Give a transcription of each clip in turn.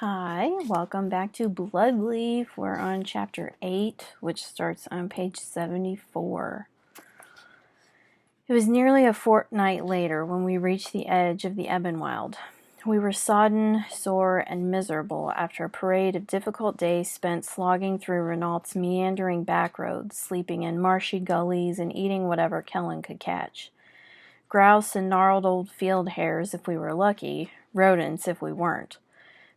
Hi, welcome back to Bloodleaf. We're on chapter 8, which starts on page 74. It was nearly a fortnight later when we reached the edge of the Ebonwild. We were sodden, sore, and miserable after a parade of difficult days spent slogging through Renault's meandering back roads, sleeping in marshy gullies, and eating whatever Kellen could catch. Grouse and gnarled old field hares if we were lucky, rodents if we weren't.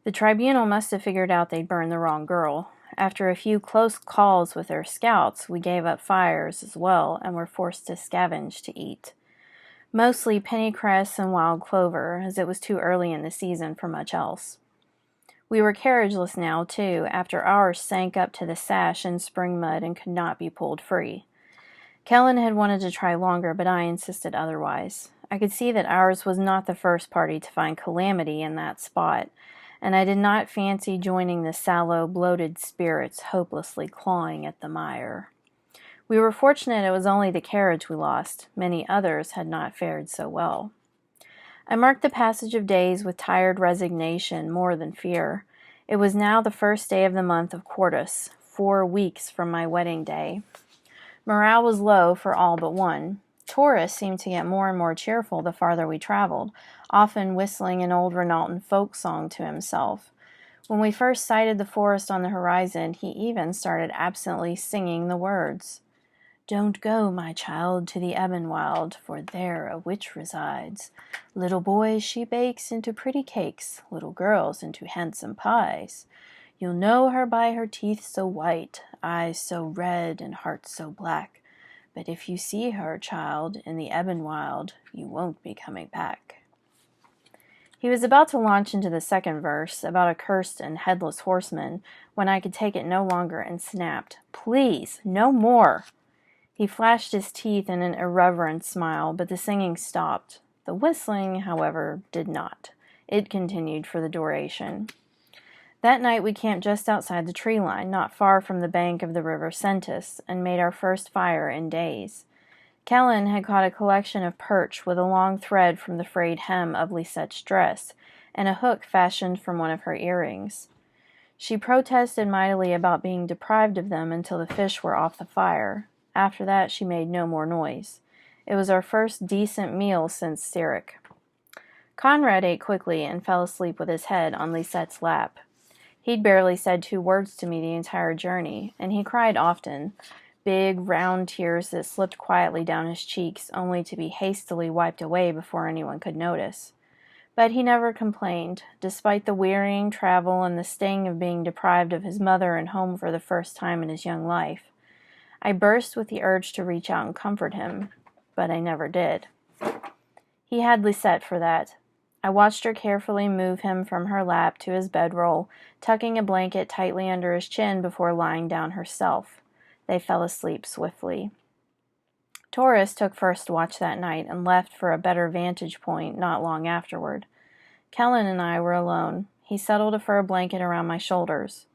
The tribunal must have figured out they'd burned the wrong girl. After a few close calls with their scouts, we gave up fires as well and were forced to scavenge to eat. Mostly pennycress and wild clover, as it was too early in the season for much else. We were carriageless now, too, after ours sank up to the sash in spring mud and could not be pulled free. Kellen had wanted to try longer, but I insisted otherwise. I could see that ours was not the first party to find calamity in that spot, and I did not fancy joining the sallow, bloated spirits hopelessly clawing at the mire. We were fortunate it was only the carriage we lost. Many others had not fared so well. I marked the passage of days with tired resignation more than fear. It was now the first day of the month of Quartus, 4 weeks from my wedding day. Morale was low for all but one. Taurus seemed to get more and more cheerful the farther we traveled, often whistling an old Renaultan folk song to himself. When we first sighted the forest on the horizon, he even started absently singing the words. "Don't go, my child, to the Ebonwild, for there a witch resides. Little boys she bakes into pretty cakes, little girls into handsome pies. You'll know her by her teeth so white, eyes so red, and heart so black. But if you see her, child, in the Ebonwild, you won't be coming back." He was about to launch into the second verse, about a cursed and headless horseman, when I could take it no longer and snapped, "Please, no more!" He flashed his teeth in an irreverent smile, but the singing stopped. The whistling, however, did not. It continued for the duration. That night we camped just outside the tree line, not far from the bank of the river Sentis, and made our first fire in days. Kellen had caught a collection of perch with a long thread from the frayed hem of Lisette's dress, and a hook fashioned from one of her earrings. She protested mightily about being deprived of them until the fish were off the fire. After that she made no more noise. It was our first decent meal since Cyric. Conrad ate quickly and fell asleep with his head on Lisette's lap. He'd barely said 2 words to me the entire journey, and he cried often, big, round tears that slipped quietly down his cheeks, only to be hastily wiped away before anyone could notice. But he never complained, despite the wearying travel and the sting of being deprived of his mother and home for the first time in his young life. I burst with the urge to reach out and comfort him, but I never did. He had Lisette for that. I watched her carefully move him from her lap to his bedroll, tucking a blanket tightly under his chin before lying down herself. They fell asleep swiftly. Taurus took first watch that night and left for a better vantage point not long afterward. Kellen and I were alone. He settled a fur blanket around my shoulders.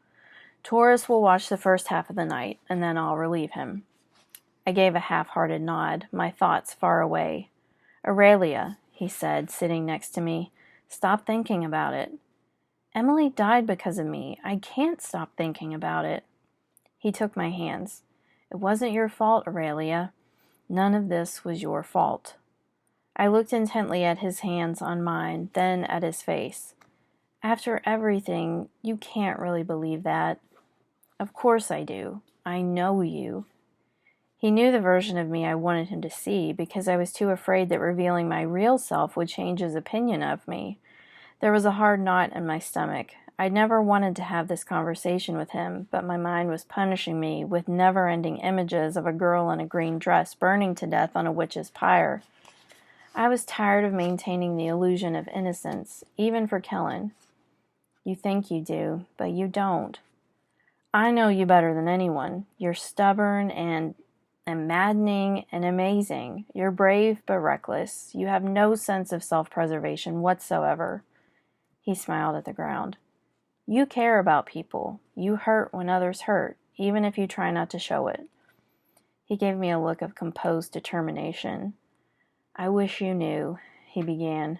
"Taurus will watch the first half of the night, and then I'll relieve him." I gave a half-hearted nod, my thoughts far away. "Aurelia," he said, sitting next to me. "Stop thinking about it." "Emily died because of me. I can't stop thinking about it." He took my hands. "It wasn't your fault, Aurelia. None of this was your fault." I looked intently at his hands on mine, then at his face. "After everything, you can't really believe that." "Of course I do. I know you." He knew the version of me I wanted him to see, because I was too afraid that revealing my real self would change his opinion of me. There was a hard knot in my stomach. I'd never wanted to have this conversation with him, but my mind was punishing me with never-ending images of a girl in a green dress burning to death on a witch's pyre. I was tired of maintaining the illusion of innocence, even for Kellen. "You think you do, but you don't. I know you better than anyone. You're stubborn and maddening and amazing. You're brave but reckless. You have no sense of self-preservation whatsoever." He smiled at the ground. "You care about people. You hurt when others hurt, even if you try not to show it." He gave me a look of composed determination. "I wish you knew," he began.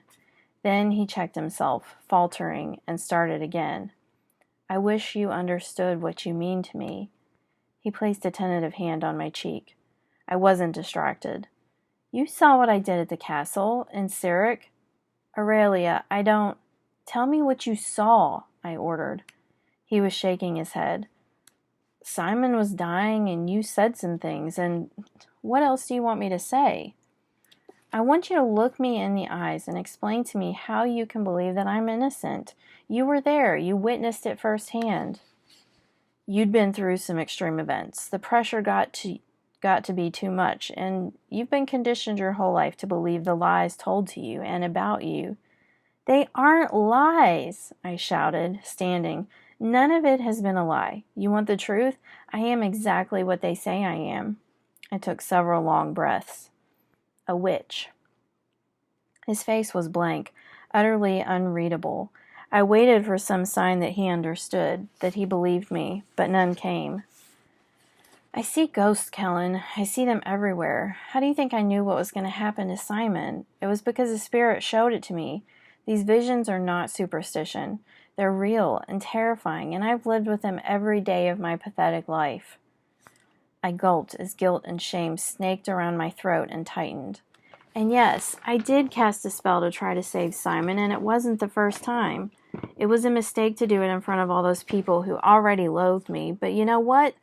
Then he checked himself, faltering, and started again. I wish you understood what you mean to me." He placed a tentative hand on my cheek. I wasn't distracted. "You saw what I did at the castle, in Cyric." "Aurelia, I don't—" "Tell me what you saw," I ordered. He was shaking his head. "Simon was dying and you said some things, and what else do you want me to say?" "I want you to look me in the eyes and explain to me how you can believe that I'm innocent. You were there. You witnessed it firsthand." "You'd been through some extreme events. The pressure got to be too much, and you've been conditioned your whole life to believe the lies told to you and about you." "They aren't lies," I shouted, standing. "None of it has been a lie. You want the truth? I am exactly what they say I am." I took several long breaths. "A witch." His face was blank, utterly unreadable. I waited for some sign that he understood, that he believed me, but none came. "I see ghosts, Kellen. I see them everywhere. How do you think I knew what was going to happen to Simon? It was because the Spirit showed it to me. These visions are not superstition. They're real and terrifying, and I've lived with them every day of my pathetic life." I gulped as guilt and shame snaked around my throat and tightened. "And yes, I did cast a spell to try to save Simon, and it wasn't the first time. It was a mistake to do it in front of all those people who already loathed me, but you know what?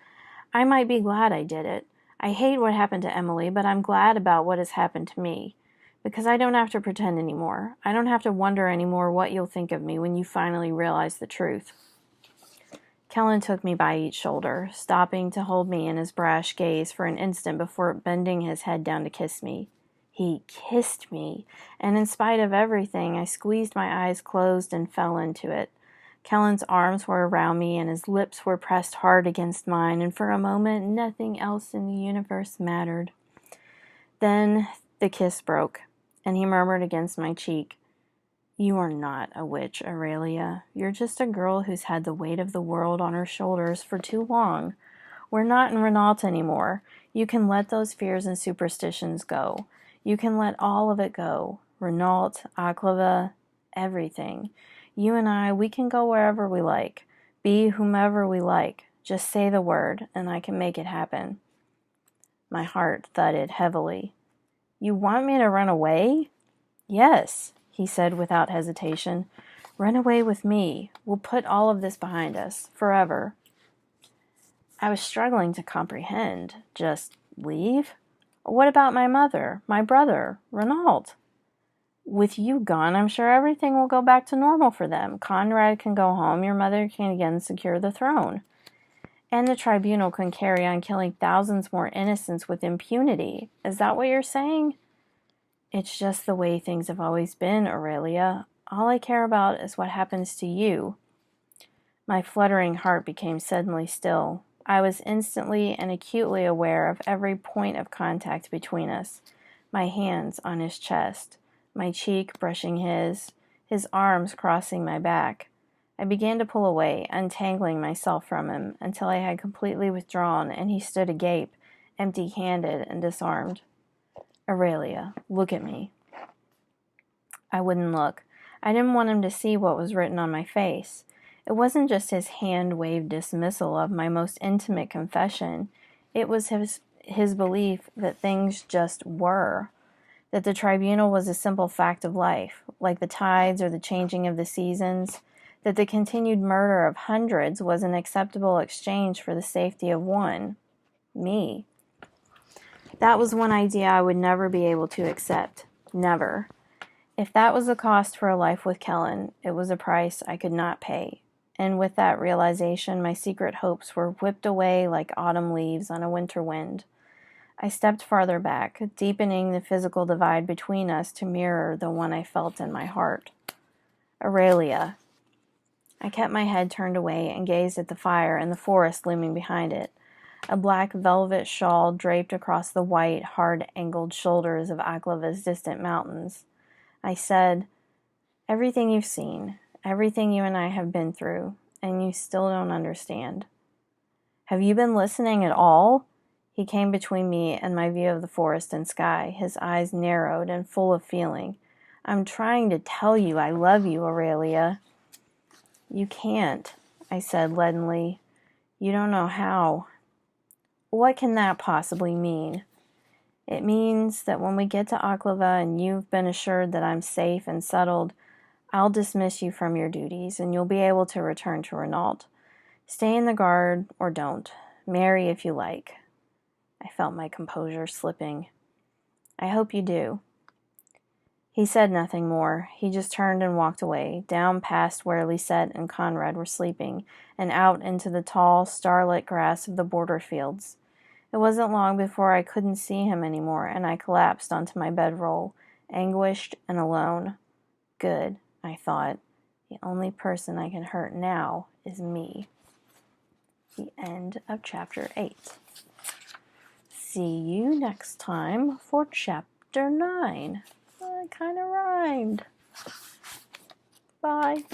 I might be glad I did it. I hate what happened to Emily, but I'm glad about what has happened to me. Because I don't have to pretend anymore. I don't have to wonder anymore what you'll think of me when you finally realize the truth." Kellen took me by each shoulder, stopping to hold me in his brash gaze for an instant before bending his head down to kiss me. He kissed me, and in spite of everything, I squeezed my eyes closed and fell into it. Kellen's arms were around me, and his lips were pressed hard against mine, and for a moment, nothing else in the universe mattered. Then the kiss broke, and he murmured against my cheek, "You are not a witch, Aurelia. You're just a girl who's had the weight of the world on her shoulders for too long. We're not in Renault anymore. You can let those fears and superstitions go. You can let all of it go. Renault, Aklava, everything. You and I, we can go wherever we like. Be whomever we like. Just say the word, and I can make it happen." My heart thudded heavily. "You want me to run away?" "Yes," he said without hesitation. "Run away with me. We'll put all of this behind us, forever." I was struggling to comprehend. Just leave? What about my mother, my brother, Renault? "With you gone, I'm sure everything will go back to normal for them. Conrad can go home, your mother can again secure the throne. And the tribunal can carry on killing thousands more innocents with impunity. Is that what you're saying?" "It's just the way things have always been, Aurelia. All I care about is what happens to you." My fluttering heart became suddenly still. I was instantly and acutely aware of every point of contact between us. My hands on his chest, my cheek brushing his arms crossing my back. I began to pull away, untangling myself from him, until I had completely withdrawn and he stood agape, empty-handed and disarmed. "Aurelia, look at me." I wouldn't look. I didn't want him to see what was written on my face. It wasn't just his hand-waved dismissal of my most intimate confession. It was his belief that things just were, that the tribunal was a simple fact of life, like the tides or the changing of the seasons, that the continued murder of hundreds was an acceptable exchange for the safety of one, me. That was one idea I would never be able to accept. Never. If that was the cost for a life with Kellen, it was a price I could not pay. And with that realization, my secret hopes were whipped away like autumn leaves on a winter wind. I stepped farther back, deepening the physical divide between us to mirror the one I felt in my heart. "Aurelia." I kept my head turned away and gazed at the fire and the forest looming behind it. A black velvet shawl draped across the white, hard-angled shoulders of Aklava's distant mountains. I said, "Everything you've seen, everything you and I have been through, and you still don't understand. Have you been listening at all?" He came between me and my view of the forest and sky, his eyes narrowed and full of feeling. "I'm trying to tell you I love you, Aurelia." "You can't." I said leadenly. You don't know how. What can that possibly mean? It means that when we get to Aklava and you've been assured that I'm safe and settled, I'll dismiss you from your duties and you'll be able to return to Renault. Stay in the guard or don't. Marry if you like. I felt my composure slipping. I hope you do. He said nothing more. He just turned and walked away, down past where Lisette and Conrad were sleeping, and out into the tall, starlit grass of the border fields. It wasn't long before I couldn't see him anymore, and I collapsed onto my bedroll, anguished and alone. Good, I thought. The only person I can hurt now is me. The end of chapter 8. See you next time for chapter 9. It kind of rhymed. Bye.